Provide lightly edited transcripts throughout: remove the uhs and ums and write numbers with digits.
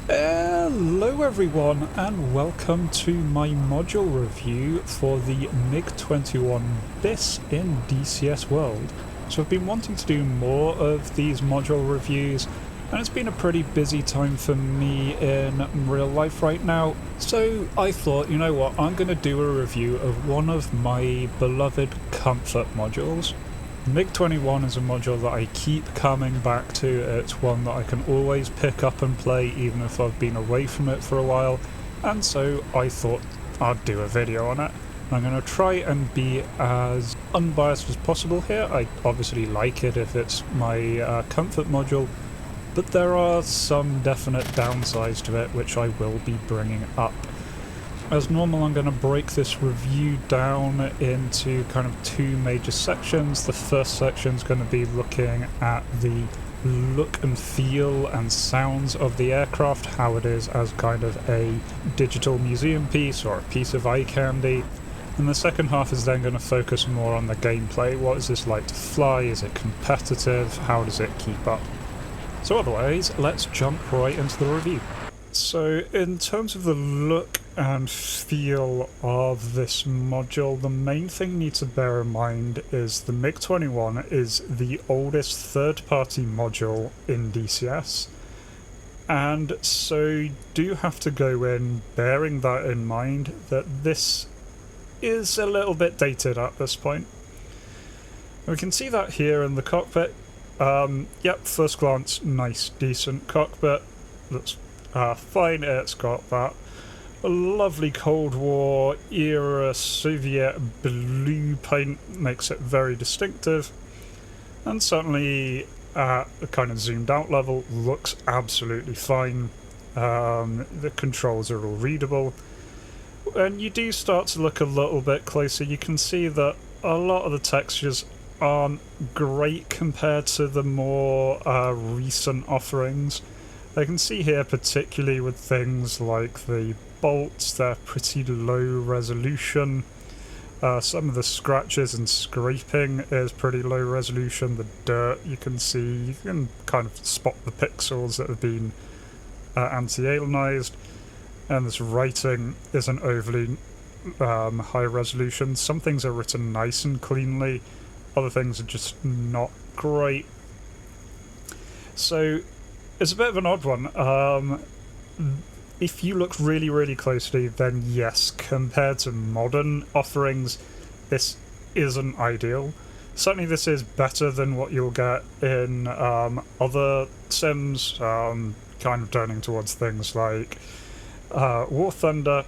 Hello everyone and welcome to my module review for the MiG-21 BIS in DCS World. So I've been wanting to do more of these module reviews and it's been a pretty busy time for me in real life right now. So I thought, you know what, I'm going to do a review of one of my beloved comfort modules. MiG-21 is a module that I keep coming back to. It's one that I can always pick up and play even if I've been away from it for a while, and so I thought I'd do a video on it. I'm going to try and be as unbiased as possible here. I obviously like it if it's my comfort module, but there are some definite downsides to it which I will be bringing up. As normal, I'm going to break this review down into kind of two major sections. The first section is going to be looking at the look and feel and sounds of the aircraft, how it is as kind of a digital museum piece or a piece of eye candy. And the second half is then going to focus more on the gameplay. What is this like to fly? Is it competitive? How does it keep up? So otherwise, let's jump right into the review. So in terms of the look and feel of this module, the main thing you need to bear in mind is the MiG-21 is the oldest third-party module in DCS, and so you do have to go in bearing that in mind, that this is a little bit dated at this point. We can see that here in the cockpit. Yep, first glance, nice, decent cockpit. Looks fine. It's got that lovely Cold War era Soviet blue paint, makes it very distinctive, and certainly at a kind of zoomed out level looks absolutely fine. The controls are all readable, and you do start to look a little bit closer. You can see that a lot of the textures aren't great compared to the more recent offerings. I can see here, particularly with things like the bolts, they're pretty low resolution. Some of the scratches and scraping is pretty low resolution. The dirt you can see, you can kind of spot the pixels that have been anti-aliased. And this writing isn't overly high resolution. Some things are written nice and cleanly, other things are just not great. So it's a bit of an odd one. If you look really, really closely, then yes, compared to modern offerings, this isn't ideal. Certainly this is better than what you'll get in other sims, kind of turning towards things like War Thunder.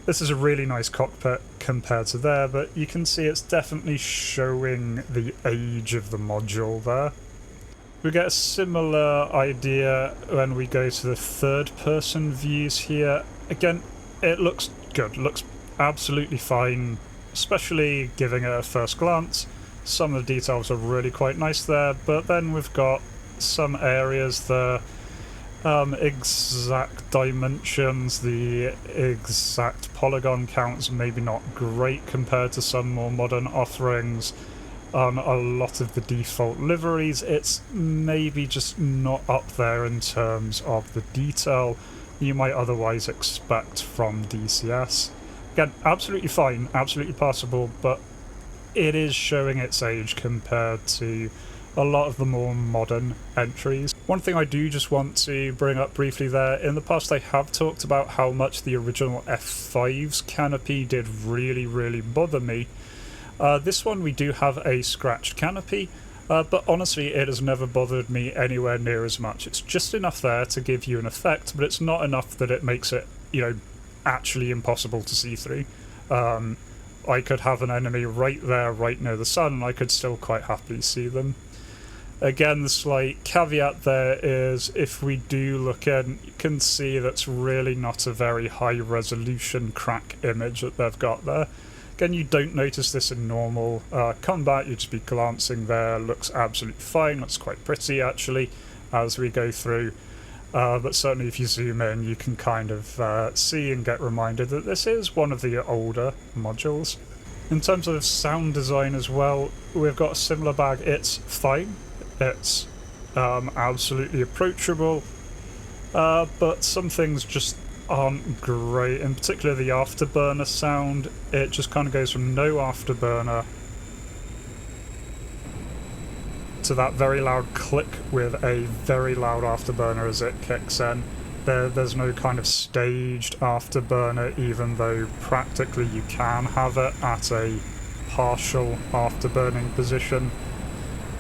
This is a really nice cockpit compared to there, but you can see it's definitely showing the age of the module there. We get a similar idea when we go to the third-person views here. Again, it looks good, looks absolutely fine, especially giving it a first glance. Some of the details are really quite nice there, but then we've got some areas there, exact dimensions, the exact polygon counts maybe not great compared to some more modern offerings. On a lot of the default liveries, it's maybe just not up there in terms of the detail you might otherwise expect from DCS. Again, absolutely fine, absolutely passable, but it is showing its age compared to a lot of the more modern entries. One thing I do just want to bring up briefly there, in the past I have talked about how much the original F5's canopy did really, really bother me. This one we do have a scratched canopy, but honestly it has never bothered me anywhere near as much. It's just enough there to give you an effect, but it's not enough that it makes it, you know, actually impossible to see through. I could have an enemy right there, right near the sun, and I could still quite happily see them. Again, the slight caveat there is if we do look in, you can see that's really not a very high resolution crack image that they've got there. Again, you don't notice this in normal combat, you'd just be glancing there, looks absolutely fine, looks quite pretty actually as we go through, but certainly if you zoom in you can kind of see and get reminded that this is one of the older modules. In terms of sound design as well, we've got a similar bag. It's fine, it's absolutely approachable. but some things just aren't great. In particular, the afterburner sound, it just kind of goes from no afterburner to that very loud click with a very loud afterburner as it kicks in. There's no kind of staged afterburner, even though practically you can have it at a partial afterburning position.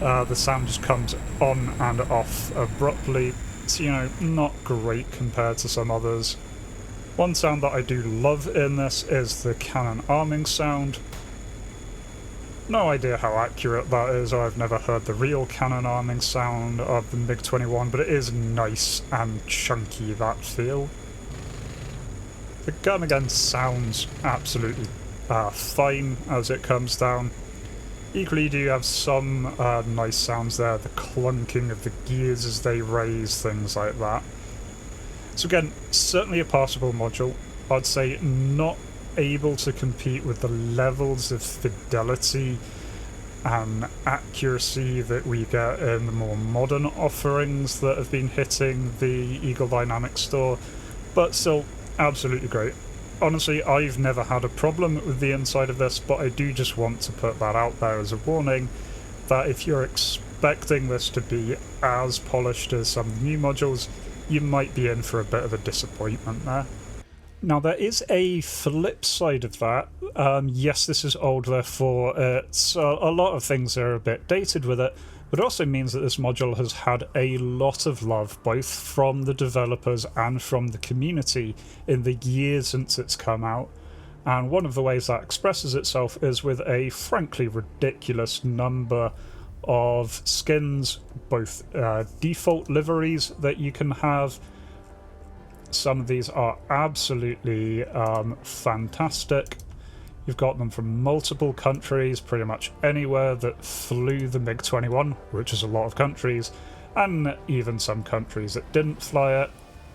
The sound just comes on and off abruptly. It's, you know, not great compared to some others. One sound that I do love in this is the cannon arming sound. No idea how accurate that is, or I've never heard the real cannon arming sound of the MiG-21, but it is nice and chunky, that feel. The gun again sounds absolutely fine as it comes down. Equally, you do have some nice sounds there, the clunking of the gears as they raise, things like that. So again, certainly a passable module. I'd say not able to compete with the levels of fidelity and accuracy that we get in the more modern offerings that have been hitting the Eagle Dynamics store, but still absolutely great. Honestly, I've never had a problem with the inside of this, but I do just want to put that out there as a warning that if you're expecting this to be as polished as some new modules, you might be in for a bit of a disappointment there. Now, there is a flip side of that. Yes, this is old, therefore it's a lot of things are a bit dated with it, but it also means that this module has had a lot of love, both from the developers and from the community, in the years since it's come out. And one of the ways that expresses itself is with a frankly ridiculous number of skins, both default liveries that you can have. Some of these are absolutely fantastic. You've got them from multiple countries, pretty much anywhere that flew the MiG-21, which is a lot of countries, and even some countries that didn't fly it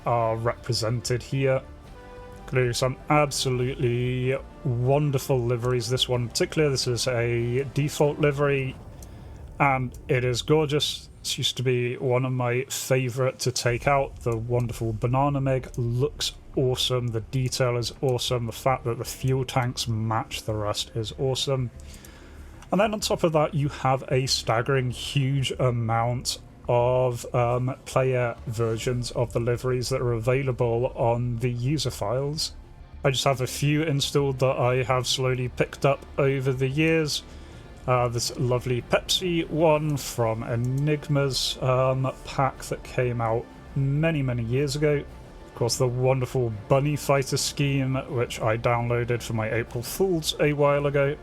are represented here. Including some absolutely wonderful liveries. This one in particular, this is a default livery, and it is gorgeous. This used to be one of my favourite to take out. The wonderful banana MiG looks awesome, the detail is awesome, the fact that the fuel tanks match the rest is awesome. And then on top of that, you have a staggering huge amount of player versions of the liveries that are available on the user files. I just have a few installed that I have slowly picked up over the years. This lovely Pepsi one from Enigma's pack that came out many years ago. Of course, the wonderful Bunny Fighter scheme, which I downloaded for my April Fools a while ago.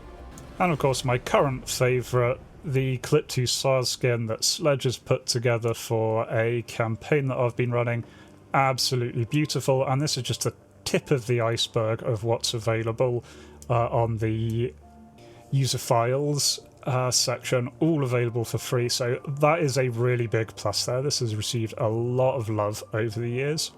And of course, my current favourite, the Clip 2 SARS skin that Sledge has put together for a campaign that I've been running. Absolutely beautiful, and this is just a tip of the iceberg of what's available on the user files section, all available for free, so that is a really big plus there. This has received a lot of love over the years.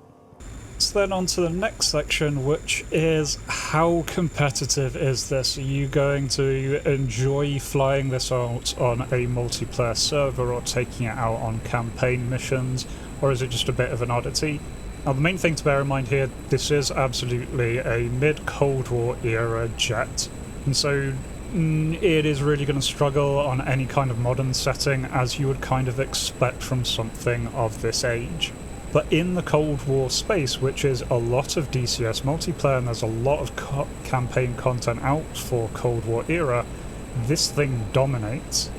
So then on to the next section, which is how competitive is this? Are you going to enjoy flying this out on a multiplayer server or taking it out on campaign missions, or is it just a bit of an oddity? Now, the main thing to bear in mind here, this is absolutely a mid-Cold War era jet, and so it is really going to struggle on any kind of modern setting, as you would kind of expect from something of this age. But in the Cold War space, which is a lot of DCS multiplayer, and there's a lot of campaign content out for Cold War era, this thing dominates.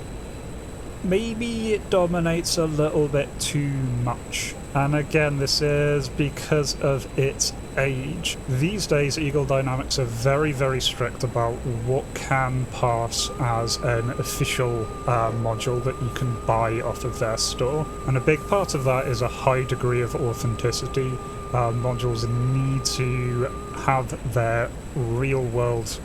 Maybe it dominates a little bit too much. And again, this is because of its age. These days, Eagle Dynamics are very strict about what can pass as an official module that you can buy off of their store. And a big part of that is a high degree of authenticity. Modules need to have their real-world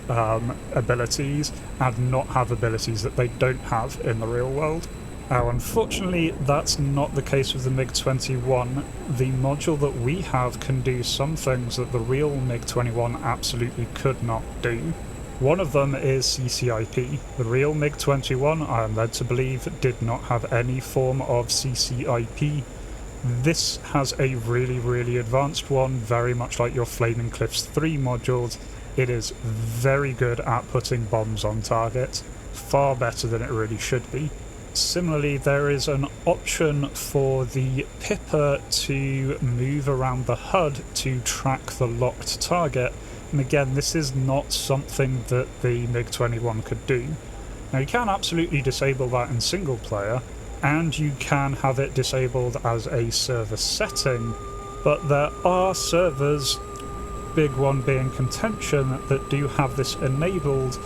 abilities and not have abilities that they don't have in the real world. Now, unfortunately, that's not the case with the MiG-21. The module that we have can do some things that the real MiG-21 absolutely could not do. One of them is CCIP. The real MiG-21, I am led to believe, did not have any form of CCIP. This has a really advanced one, very much like your Flaming Cliffs 3 modules. It is very good at putting bombs on target, far better than it really should be. Similarly, there is an option for the Pipper to move around the HUD to track the locked target, and again, this is not something that the MiG-21 could do. Now, you can absolutely disable that in single player, and you can have it disabled as a server setting, but there are servers, big one being Contention, that do have this enabled,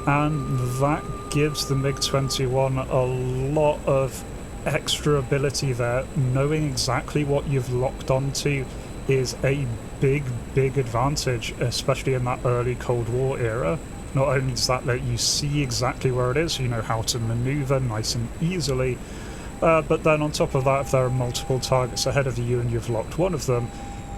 and that gives the MiG-21 a lot of extra ability there. Knowing exactly what you've locked onto is a big advantage, especially in that early Cold War era. Not only does that let you see exactly where it is, you know how to maneuver nice and easily, but then on top of that, if there are multiple targets ahead of you and you've locked one of them,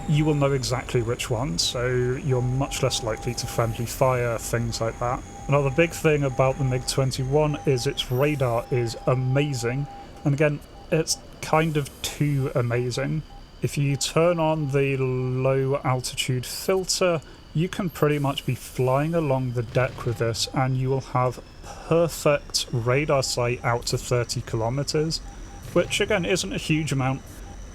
you will know exactly which one, so you're much less likely to friendly fire, things like that. Another big thing about the MiG-21 is its radar is amazing, and again, it's kind of too amazing. If you turn on the low altitude filter, you can pretty much be flying along the deck with this and you will have perfect radar sight out to 30 kilometers, which again isn't a huge amount,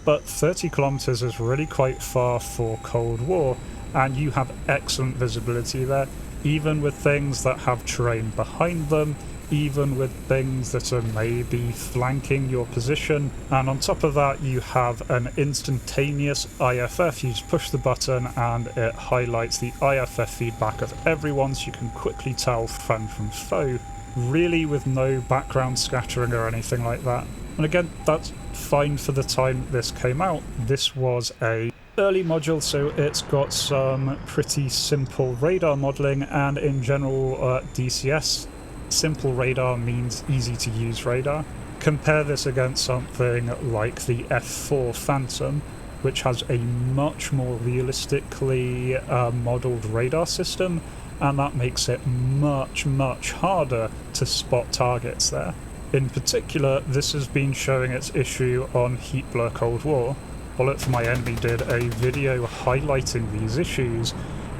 but 30 kilometers is really quite far for Cold War, and you have excellent visibility there, even with things that have terrain behind them, even with things that are maybe flanking your position. And on top of that, you have an instantaneous IFF. You just push the button and it highlights the IFF feedback of everyone, so you can quickly tell friend from foe, really with no background scattering or anything like that. And again, that's fine for the time this came out. This was a early module, so it's got some pretty simple radar modelling, and in general DCS, simple radar means easy to use radar. Compare this against something like the F4 Phantom, which has a much more realistically modelled radar system, and that makes it much harder to spot targets there. In particular, this has been showing its issue on Heat Blur Cold War. Bullet for My Enemy did a video highlighting these issues,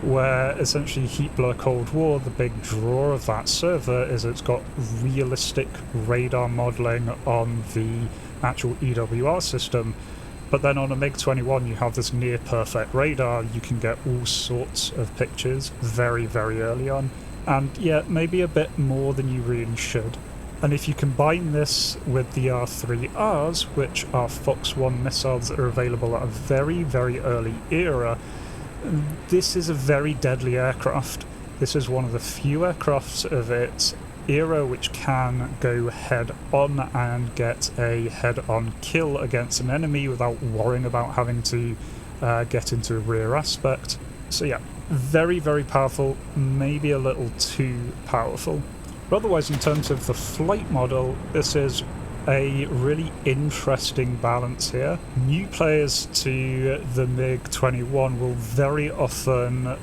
where essentially Heat Blur Cold War, the big draw of that server is it's got realistic radar modelling on the actual EWR system, but then on a MiG-21 you have this near perfect radar. You can get all sorts of pictures very early on, and yeah, maybe a bit more than you really should. And if you combine this with the R3Rs, which are Fox 1 missiles that are available at a very early era, this is a very deadly aircraft. This is one of the few aircrafts of its era which can go head-on and get a head-on kill against an enemy without worrying about having to get into a rear aspect. So yeah, very powerful, maybe a little too powerful. But otherwise, in terms of the flight model, this is a really interesting balance here. New players to the MiG-21 will very often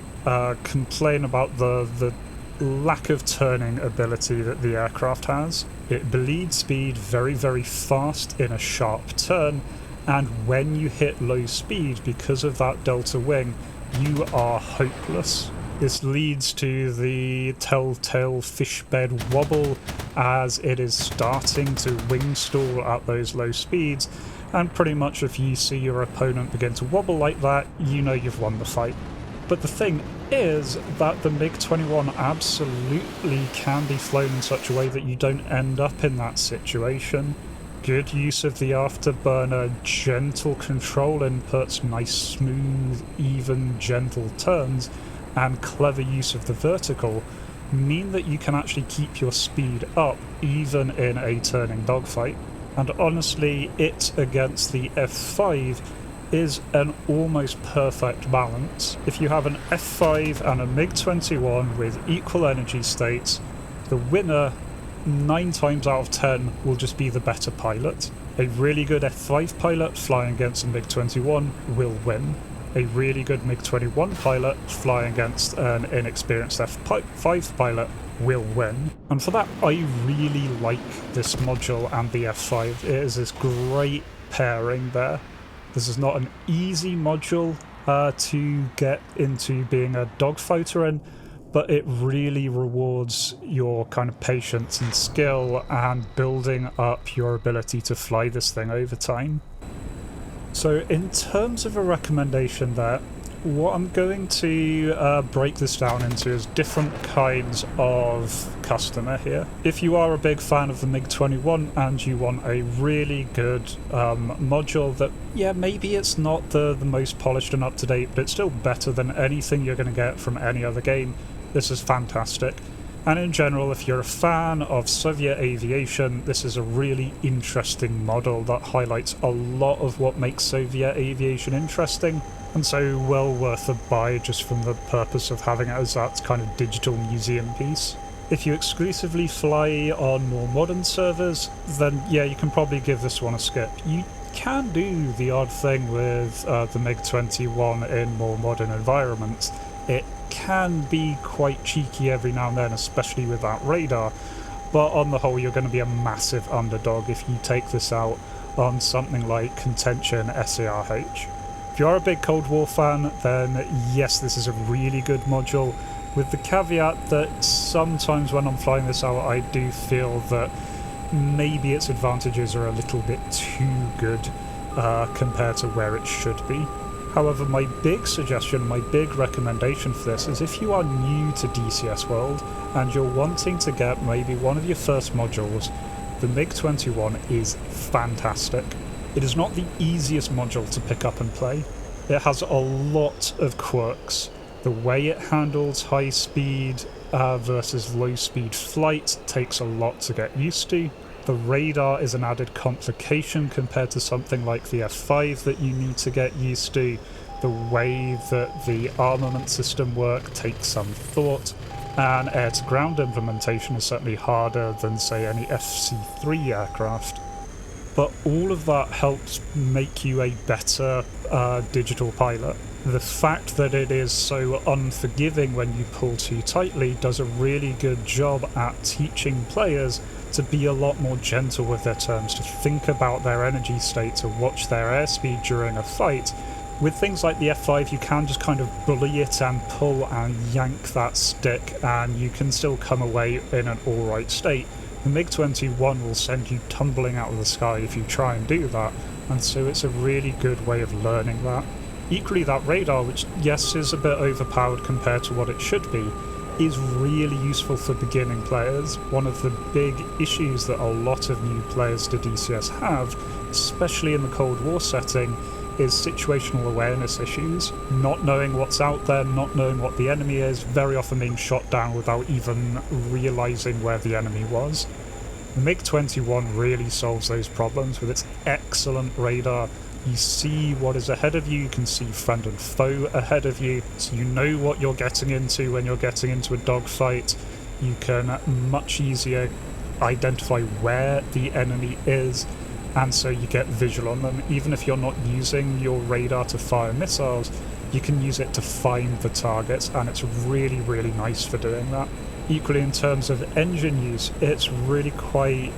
complain about the lack of turning ability that the aircraft has. It bleeds speed very fast in a sharp turn, and when you hit low speed because of that delta wing, you are hopeless. This leads to the telltale fishbed wobble as it is starting to wing stall at those low speeds, and pretty much if you see your opponent begin to wobble like that, you know you've won the fight. But the thing is that the MiG-21 absolutely can be flown in such a way that you don't end up in that situation. Good use of the afterburner, gentle control inputs, nice smooth, even, gentle turns, and clever use of the vertical mean that you can actually keep your speed up even in a turning dogfight. And honestly, it against the F5 is an almost perfect balance. If you have an F5 and a MiG-21 with equal energy states, the winner 9 times out of 10 will just be the better pilot. A really good F5 pilot flying against a MiG-21 will win. A really good MiG-21 pilot flying against an inexperienced F5 pilot will win. And for that, I really like this module and the F5. It is this great pairing there. This is not an easy module to get into being a dogfighter in, but it really rewards your kind of patience and skill and building up your ability to fly this thing over time. So in terms of a recommendation there, what I'm going to break this down into is different kinds of customer here. If you are a big fan of the MiG-21 and you want a really good module that, yeah, maybe it's not the most polished and up-to-date, but it's still better than anything you're going to get from any other game, this is fantastic. And in general, if you're a fan of Soviet aviation, this is a really interesting model that highlights a lot of what makes Soviet aviation interesting, and so well worth a buy just from the purpose of having it as that kind of digital museum piece. If you exclusively fly on more modern servers, then yeah, you can probably give this one a skip. You can do the odd thing with the MiG-21 in more modern environments. It can be quite cheeky every now and then, especially with that radar, but on the whole you're going to be a massive underdog if you take this out on something like Contention SARH. If you are a big Cold War fan, then yes, this is a really good module, with the caveat that sometimes when I'm flying this out I do feel that maybe its advantages are a little bit too good compared to where it should be. However, my big suggestion, my big recommendation for this is if you are new to DCS World and you're wanting to get maybe one of your first modules, the MiG-21 is fantastic. It is not the easiest module to pick up and play. It has a lot of quirks. The way it handles high speed versus low speed flight takes a lot to get used to. The radar is an added complication compared to something like the F5 that you need to get used to. The way that the armament system works takes some thought, and air-to-ground implementation is certainly harder than, say, any FC-3 aircraft. But all of that helps make you a better digital pilot. The fact that it is so unforgiving when you pull too tightly does a really good job at teaching players to be a lot more gentle with their turns, to think about their energy state, to watch their airspeed during a fight. With things like the F5, you can just kind of bully it and pull and yank that stick, and you can still come away in an alright state. The MiG-21 will send you tumbling out of the sky if you try and do that, and so it's a really good way of learning that. Equally, that radar, which yes is a bit overpowered compared to what it should be, is really useful for beginning players. One of the big issues that a lot of new players to DCS have, especially in the Cold War setting, is situational awareness issues. Not knowing what's out there, not knowing what the enemy is, very often being shot down without even realising where the enemy was. The MiG-21 really solves those problems with its excellent radar. You see what is ahead of you, you can see friend and foe ahead of you, so you know what you're getting into when you're getting into a dogfight. You can much easier identify where the enemy is, and so you get visual on them. Even if you're not using your radar to fire missiles, you can use it to find the targets, and it's really, really nice for doing that. Equally, in terms of engine use, it's really quite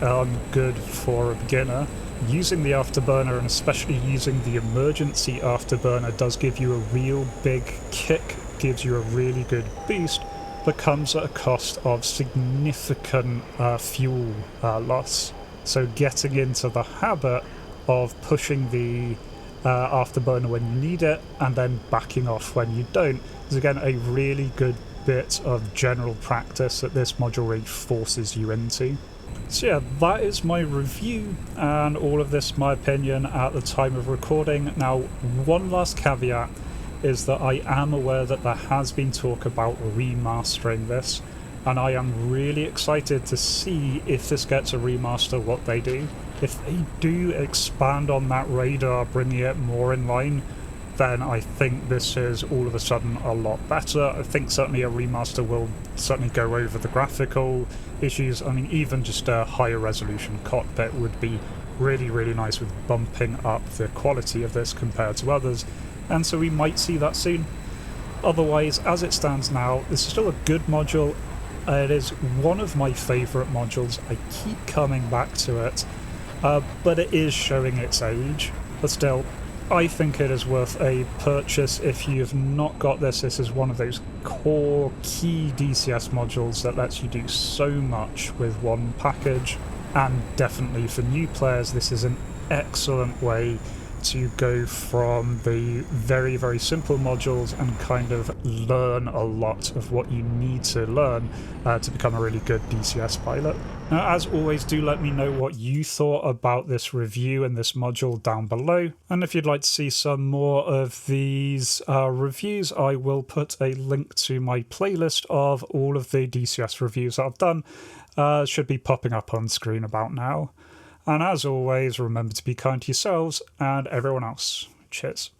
good for a beginner. Using the afterburner, and especially using the emergency afterburner, does give you a real big kick, gives you a really good boost, but comes at a cost of significant fuel loss. So getting into the habit of pushing the afterburner when you need it and then backing off when you don't is again a really good bit of general practice that this module really forces you into. So yeah, that is my review, and all of this my opinion at the time of recording. Now, one last caveat is that I am aware that there has been talk about remastering this, and I am really excited to see if this gets a remaster, what they do. If they do expand on that radar, bringing it more in line, then I think this is all of a sudden a lot better. I think certainly a remaster will certainly go over the graphical issues. I mean, even just a higher resolution cockpit would be really, really nice, with bumping up the quality of this compared to others, and so we might see that soon. Otherwise, as it stands now, this is still a good module. It is one of my favourite modules. I keep coming back to it, but it is showing its age. But still, I think it is worth a purchase if you've not got this. This is one of those core key DCS modules that lets you do so much with one package, and definitely for new players this is an excellent way to go from the very, very simple modules and kind of learn a lot of what you need to learn to become a really good DCS pilot. Now, as always, do let me know what you thought about this review and this module down below, and if you'd like to see some more of these reviews, I will put a link to my playlist of all of the DCS reviews that I've done. Should be popping up on screen about now. And as always, remember to be kind to yourselves and everyone else. Cheers.